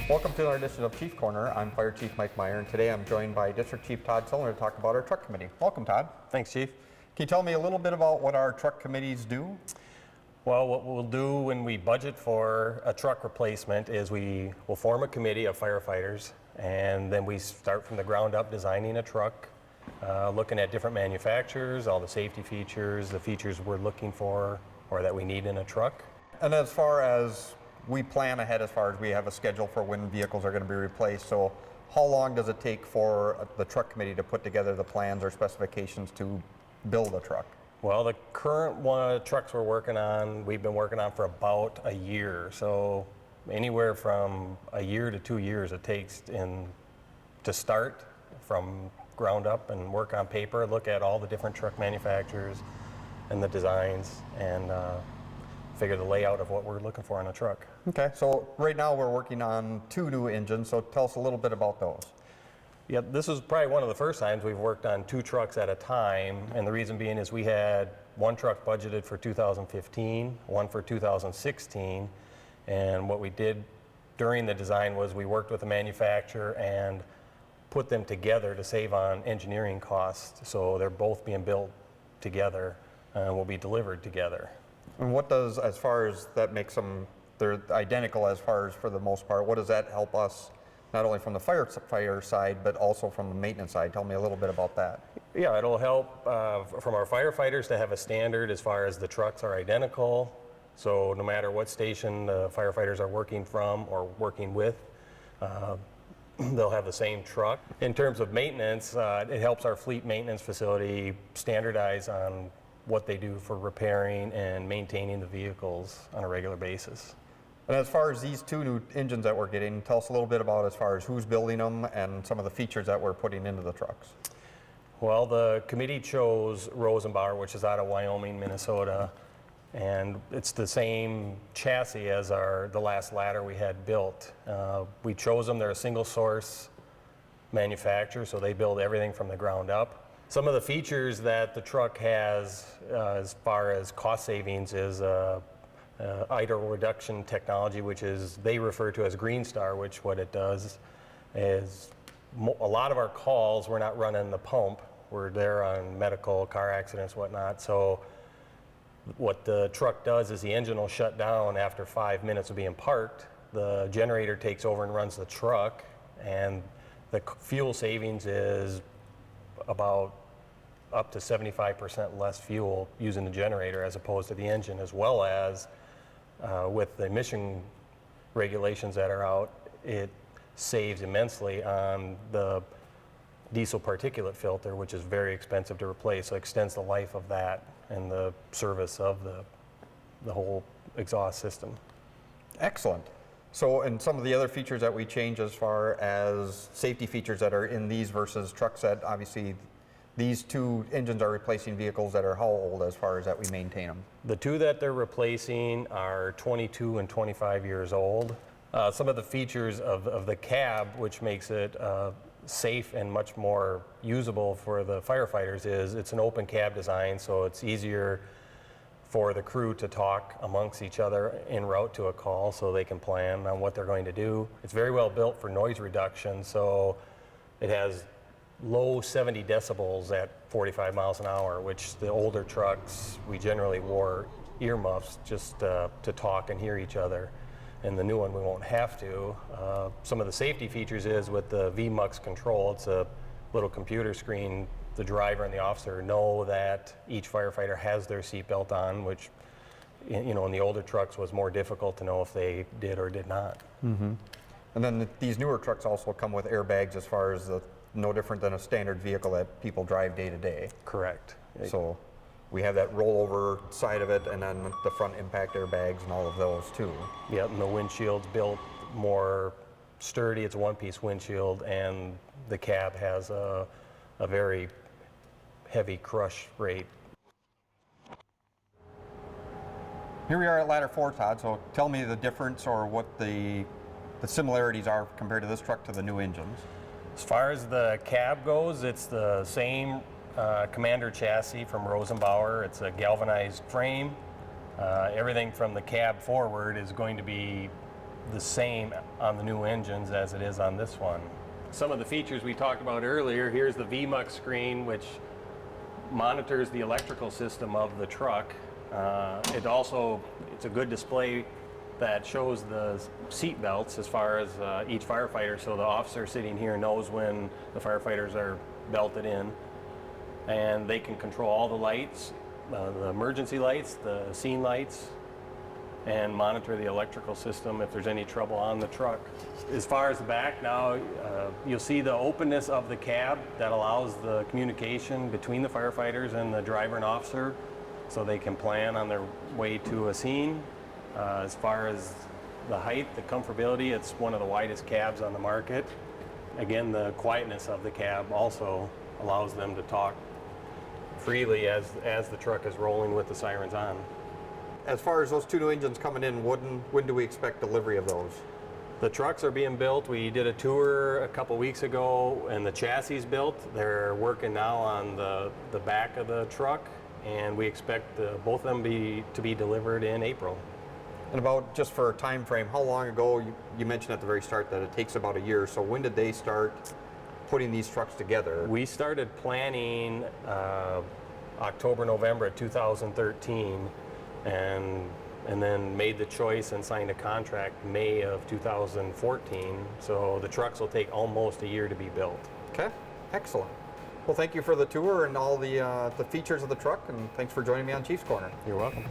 Welcome to our edition of Chief Corner. I'm Fire Chief Mike Meyer, and today I'm joined by District Chief Todd Siller to talk about our truck committee. Welcome, Todd. Thanks, Chief. Can you tell me a little bit about what our truck committees do? Well, what we'll do when we budget for a truck replacement is we will form a committee of firefighters, and then we start from the ground up designing a truck, looking at different manufacturers, all the safety features, the features we're looking for or that we need in a truck. And as far as we plan ahead, as far as we have a schedule for when vehicles are going to be replaced, so how long does it take for the truck committee to put together the plans or specifications to build a truck? Well, the current one of the trucks we're working on, we've been working on for about a year. So anywhere from a year to 2 years it takes to start from ground up and work on paper, look at all the different truck manufacturers and the designs, and figure the layout of what we're looking for in a truck. Okay, so right now we're working on 2 new engines, so tell us a little bit about those. Yeah, this is probably one of the first times we've worked on 2 trucks at a time, and the reason being is we had 1 truck budgeted for 2015, 1 for 2016, and what we did during the design was we worked with the manufacturer and put them together to save on engineering costs, so they're both being built together and will be delivered together. And what does, as far as that makes them, they're identical as far as for the most part, what does that help us, not only from the fire side, but also from the maintenance side? Tell me a little bit about that. Yeah, it'll help from our firefighters to have a standard as far as the trucks are identical. So no matter what station the firefighters are working from or working with, they'll have the same truck. In terms of maintenance, it helps our fleet maintenance facility standardize on what they do for repairing and maintaining the vehicles on a regular basis. And as far as these 2 new engines that we're getting, tell us a little bit about as far as who's building them and some of the features that we're putting into the trucks. Well, the committee chose Rosenbauer, which is out of Wyoming, Minnesota, and it's the same chassis as the last ladder we had built. We chose them. They're a single source manufacturer, so they build everything from the ground up. Some of the features that the truck has as far as cost savings is idle reduction technology, which is they refer to as Green Star, which what it does is a lot of our calls, we're not running the pump. We're there on medical, car accidents, whatnot. So what the truck does is the engine will shut down after 5 minutes of being parked. The generator takes over and runs the truck, and the fuel savings is about up to 75% less fuel using the generator as opposed to the engine, as well as with the emission regulations that are out, it saves immensely on the diesel particulate filter, which is very expensive to replace. So it extends the life of that and the service of the whole exhaust system. Excellent. So, and some of the other features that we change as far as safety features that are in these versus trucks, that obviously these 2 engines are replacing vehicles that are how old as far as that we maintain them? The 2 that they're replacing are 22 and 25 years old. Some of the features of the cab, which makes it safe and much more usable for the firefighters, is it's an open cab design, so it's easier for the crew to talk amongst each other en route to a call so they can plan on what they're going to do. It's very well built for noise reduction, so it has low 70 decibels at 45 miles an hour, which the older trucks, we generally wore earmuffs just to talk and hear each other. And the new one, we won't have to. Some of the safety features is with the VMUX control, it's a little computer screen. The driver and the officer know that each firefighter has their seatbelt on, which, you know, in the older trucks was more difficult to know if they did or did not. Mm-hmm. And then these newer trucks also come with airbags, as far as no different than a standard vehicle that people drive day to day. Correct. So we have that rollover side of it, and then the front impact airbags and all of those too. Yep, and the windshield's built more sturdy. It's a one-piece windshield, and the cab has a very heavy crush rate. Here we are at ladder 4, Todd, so tell me the difference or what the similarities are compared to this truck to the new engines. As far as the cab goes, it's the same Commander chassis from Rosenbauer. It's a galvanized frame. Everything from the cab forward is going to be the same on the new engines as it is on this one. Some of the features we talked about earlier, here's the VMUX screen, which monitors the electrical system of the truck. It's a good display that shows the seat belts as far as each firefighter, so the officer sitting here knows when the firefighters are belted in. And they can control all the lights, the emergency lights, the scene lights, and monitor the electrical system if there's any trouble on the truck. As far as the back now, you'll see the openness of the cab that allows the communication between the firefighters and the driver and officer so they can plan on their way to a scene. As far as the height, the comfortability, it's one of the widest cabs on the market. Again, the quietness of the cab also allows them to talk freely as the truck is rolling with the sirens on. As far as those two new engines coming in, when do we expect delivery of those? The trucks are being built. We did a tour a couple weeks ago and the chassis is built. They're working now on the back of the truck, and we expect both of them to be delivered in April. And about, just for a time frame, how long ago, you mentioned at the very start that it takes about a year, so when did they start putting these trucks together? We started planning October, November of 2013, and then made the choice and signed a contract May of 2014. So the trucks will take almost a year to be built. Okay, excellent. Well, thank you for the tour and all the features of the truck, and thanks for joining me on Chief's Corner. You're welcome.